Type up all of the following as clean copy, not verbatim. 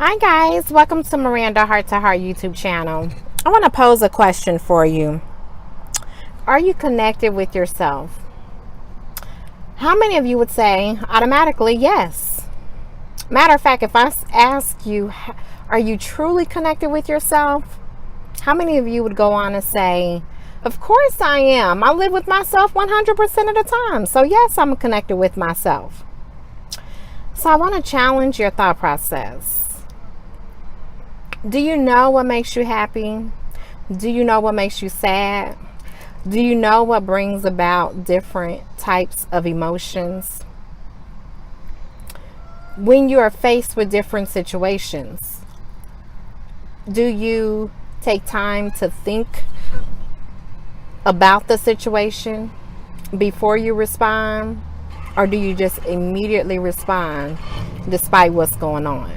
Hi guys, welcome to Miranda Heart to Heart YouTube channel. I want to pose a question for you. Are you connected with yourself? How many of you would say automatically yes? Matter of fact, if I ask you, are you truly connected with yourself? How many of you would go on and say, of course I am. I live with myself 100% of the time. So yes, I'm connected with myself. So I want to challenge your thought process. Do you know what makes you happy? Do you know what makes you sad? Do you know what brings about different types of emotions? When you are faced with different situations, do you take time to think about the situation before you respond? Or do you just immediately respond despite what's going on?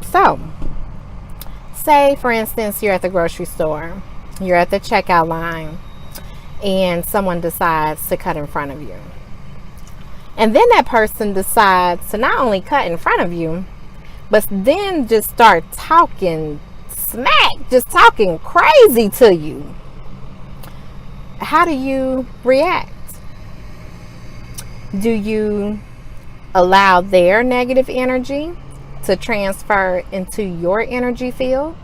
So, say for instance, you're at the grocery store, you're at the checkout line, and someone decides to cut in front of you. And then that person decides to not only cut in front of you, but then just start talking smack, just talking crazy to you. How do you react? Do you allow their negative energy to transfer into your energy field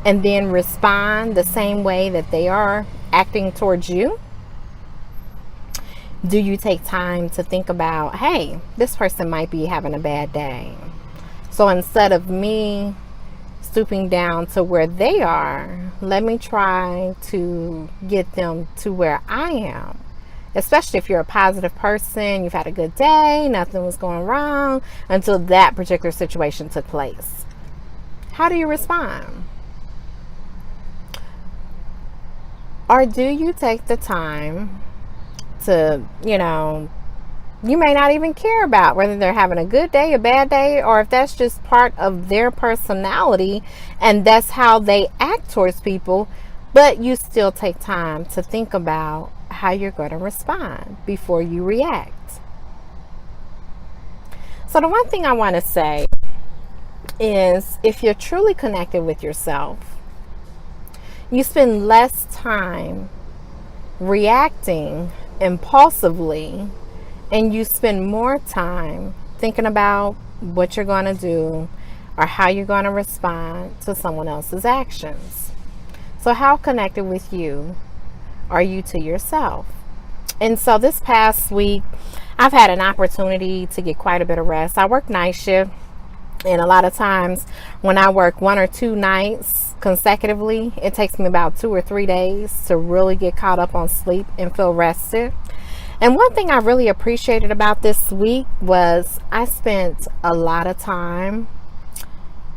and then respond the same way that they are acting towards you? Do you take time to think about, hey, this person might be having a bad day, so instead of me stooping down to where they are, let me try to get them to where I am? Especially if you're a positive person, you've had a good day, nothing was going wrong until that particular situation took place. How do you respond? Or do you take the time to, you may not even care about whether they're having a good day, a bad day, or if that's just part of their personality and that's how they act towards people, but you still take time to think about how you're going to respond before you react. So the one thing I want to say is, if you're truly connected with yourself, you spend less time reacting impulsively and you spend more time thinking about what you're going to do or how you're going to respond to someone else's actions. So how connected with you are you to yourself? And so this past week, I've had an opportunity to get quite a bit of rest. I work night shift, and a lot of times when I work 1 or 2 nights consecutively, it takes me about 2 or 3 days to really get caught up on sleep and feel rested. And one thing I really appreciated about this week was I spent a lot of time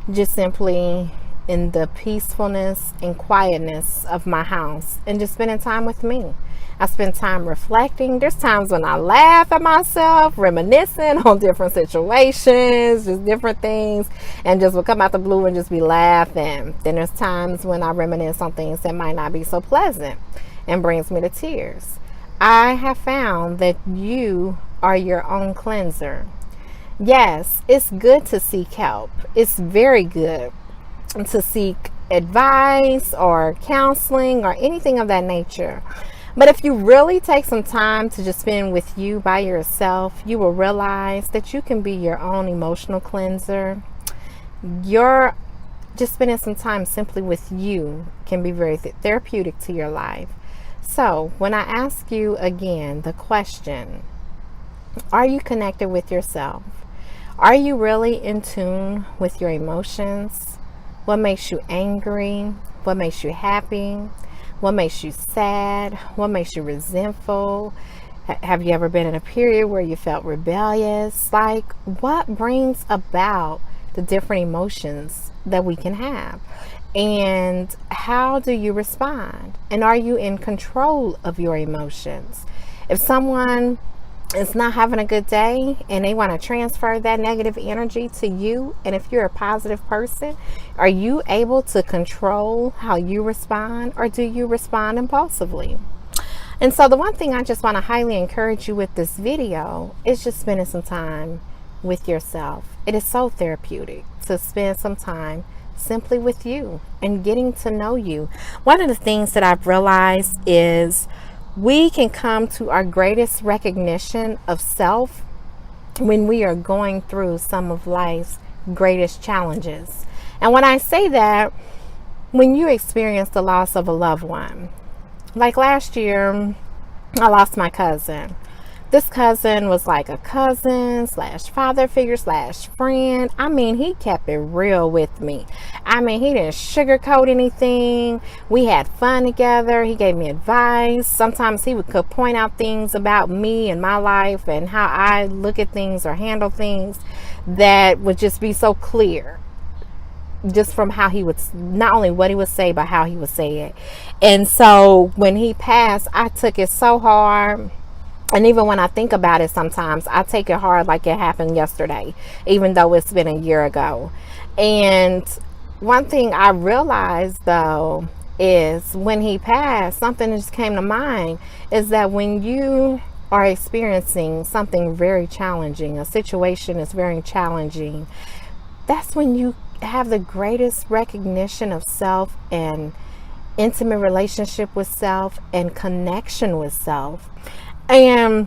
just simply in the peacefulness and quietness of my house and just spending time with me. I spend time reflecting. There's times when I laugh at myself, reminiscing on different situations, just different things, and just will come out the blue and just be laughing. Then there's times when I reminisce on things that might not be so pleasant and brings me to tears. I have found that you are your own cleanser. Yes, it's good to seek help. It's very good to seek advice or counseling or anything of that nature. But if you really take some time to just spend with you by yourself, you will realize that you can be your own emotional cleanser. You're just spending some time simply with you can be very therapeutic to your life. So when I ask you again the question, are you connected with yourself? Are you really in tune with your emotions? What makes you angry? What makes you happy? What makes you sad? What makes you resentful? Have you ever been in a period where you felt rebellious? Like, what brings about the different emotions that we can have? And how do you respond? And are you in control of your emotions? If someone is not having a good day and they want to transfer that negative energy to you, and if you're a positive person, are you able to control how you respond, or do you respond impulsively? And so the one thing I just want to highly encourage you with this video is just spending some time with yourself. It is so therapeutic to spend some time simply with you and getting to know you. One of the things that I've realized is we can come to our greatest recognition of self when we are going through some of life's greatest challenges. And when I say that, when you experience the loss of a loved one, like last year, I lost my cousin. This cousin was like a cousin slash father figure slash friend. I mean, he kept it real with me. I mean, he didn't sugarcoat anything. We had fun together. He gave me advice. Sometimes he could point out things about me and my life and how I look at things or handle things that would just be so clear. Just from how he would, not only what he would say, but how he would say it. And so when he passed, I took it so hard. And even when I think about it, sometimes I take it hard like it happened yesterday, even though it's been a year ago. And one thing I realized, though, is when he passed, something that just came to mind is that when you are experiencing something very challenging, a situation is very challenging, that's when you have the greatest recognition of self and intimate relationship with self and connection with self. And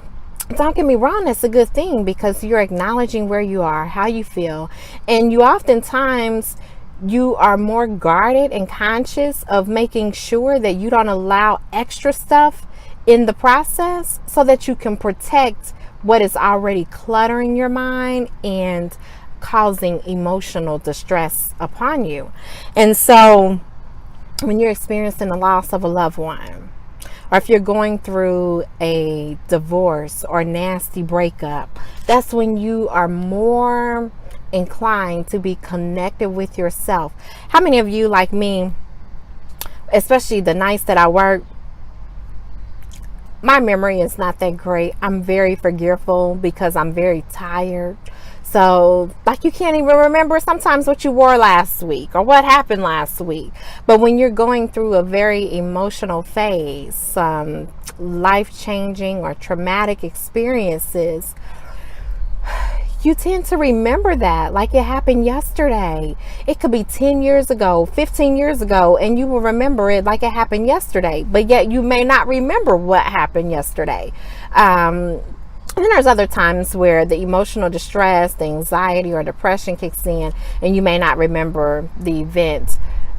don't get me wrong, that's a good thing because you're acknowledging where you are, how you feel, and you oftentimes you are more guarded and conscious of making sure that you don't allow extra stuff in the process so that you can protect what is already cluttering your mind and causing emotional distress upon you. And so when you're experiencing the loss of a loved one, or if you're going through a divorce or nasty breakup, that's when you are more inclined to be connected with yourself. How many of you, like me, especially the nights that I work, my memory is not that great. I'm very forgetful because I'm very tired. So, like, you can't even remember sometimes what you wore last week or what happened last week. But when you're going through a very emotional phase, life-changing or traumatic experiences, you tend to remember that like it happened yesterday. It could be 10 years ago, 15 years ago, and you will remember it like it happened yesterday. But yet you may not remember what happened yesterday. And then there's other times where the emotional distress, the anxiety or depression kicks in, and you may not remember the event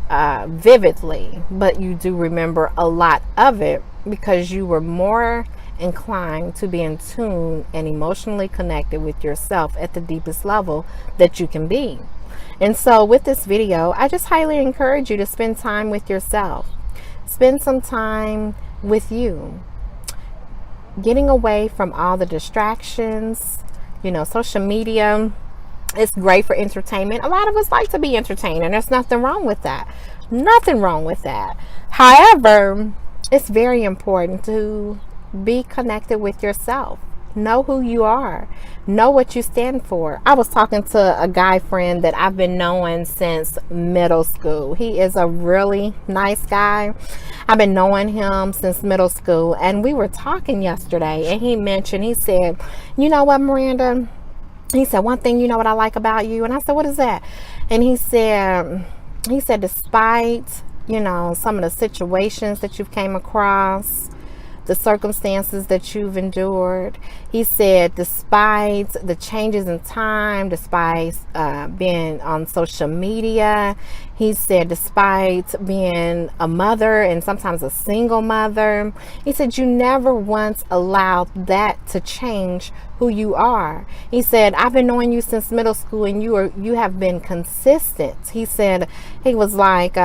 vividly, but you do remember a lot of it because you were more inclined to be in tune and emotionally connected with yourself at the deepest level that you can be. And so with this video, I just highly encourage you to spend time with yourself. Spend some time with you. Getting away from all the distractions, social media is great for entertainment. A lot of us like to be entertained, and there's nothing wrong with that. Nothing wrong with that. However, it's very important to be connected with yourself. Know who you are. Know what you stand for. I was talking to a guy friend that I've been knowing since middle school. He is a really nice guy. I've been knowing him since middle school, and we were talking yesterday, and he said, you know what, Miranda? He said, one thing, what I like about you? And I said, what is that? And he said, despite, some of the situations that you've came across, the circumstances that you've endured. He said, despite the changes in time, despite being on social media, he said, despite being a mother and sometimes a single mother, he said, you never once allowed that to change who you are. He said, I've been knowing you since middle school, and you have been consistent. He said, he was like,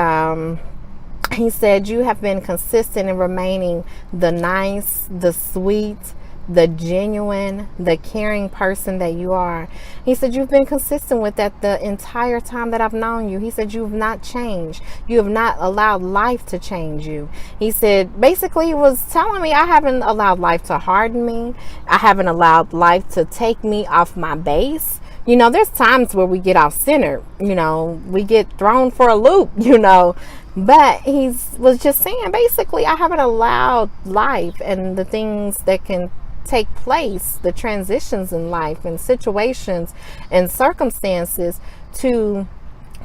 he said, you have been consistent in remaining the nice, the sweet, the genuine, the caring person that you are. He said, you've been consistent with that the entire time that I've known you. He said, you have not changed. You have not allowed life to change you. He said, basically, he was telling me I haven't allowed life to harden me. I haven't allowed life to take me off my base. There's times where we get off center, we get thrown for a loop, but he was just saying, basically, I haven't allowed life and the things that can take place, the transitions in life and situations and circumstances, to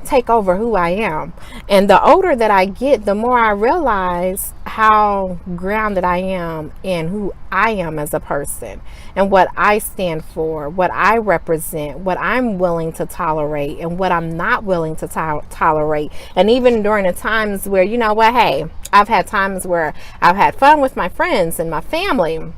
take over who I am. And the older that I get, the more I realize how grounded I am in who I am as a person and what I stand for, what I represent, what I'm willing to tolerate and what I'm not willing to tolerate. And even during the times where, you know what, hey, I've had times where I've had fun with my friends and my family,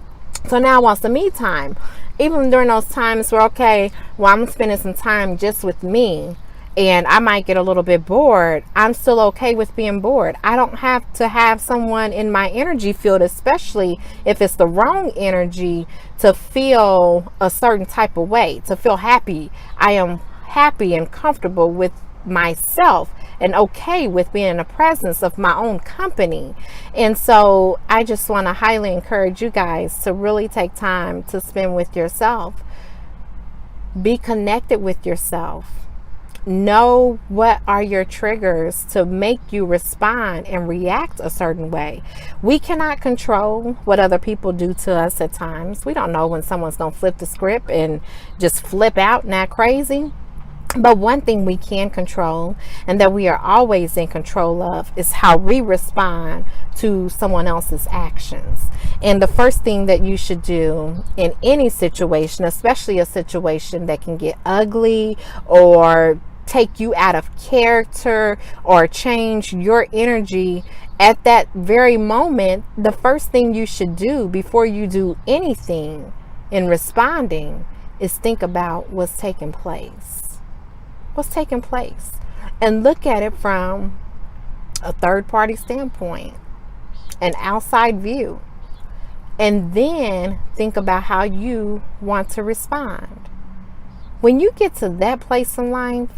so now I want some me time. Even during those times where, okay, well, I'm spending some time just with me, and I might get a little bit bored, I'm still okay with being bored. I don't have to have someone in my energy field, especially if it's the wrong energy, to feel a certain type of way, to feel happy. I am happy and comfortable with myself and okay with being in the presence of my own company. And so I just want to highly encourage you guys to really take time to spend with yourself. Be connected with yourself. Know what are your triggers to make you respond and react a certain way. We cannot control what other people do to us at times. We don't know when someone's going to flip the script and just flip out and act crazy. But one thing we can control, and that we are always in control of, is how we respond to someone else's actions. And the first thing that you should do in any situation, especially a situation that can get ugly or take you out of character or change your energy at that very moment, the first thing you should do before you do anything in responding is think about what's taking place. What's taking place? And look at it from a third party standpoint, an outside view. And then think about how you want to respond. When you get to that place in life,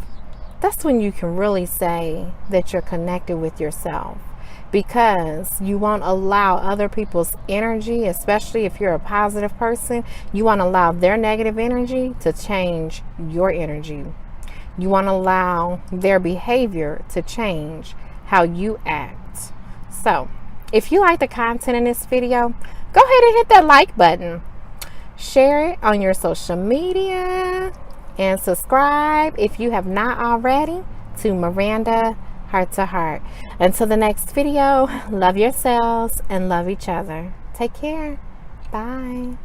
that's when you can really say that you're connected with yourself, because you won't allow other people's energy, especially if you're a positive person, you won't allow their negative energy to change your energy. You won't allow their behavior to change how you act. So, if you like the content in this video, go ahead and hit that like button. Share it on your social media. And subscribe if you have not already to Miranda Heart to Heart. Until the next video, love yourselves and love each other. Take care. Bye.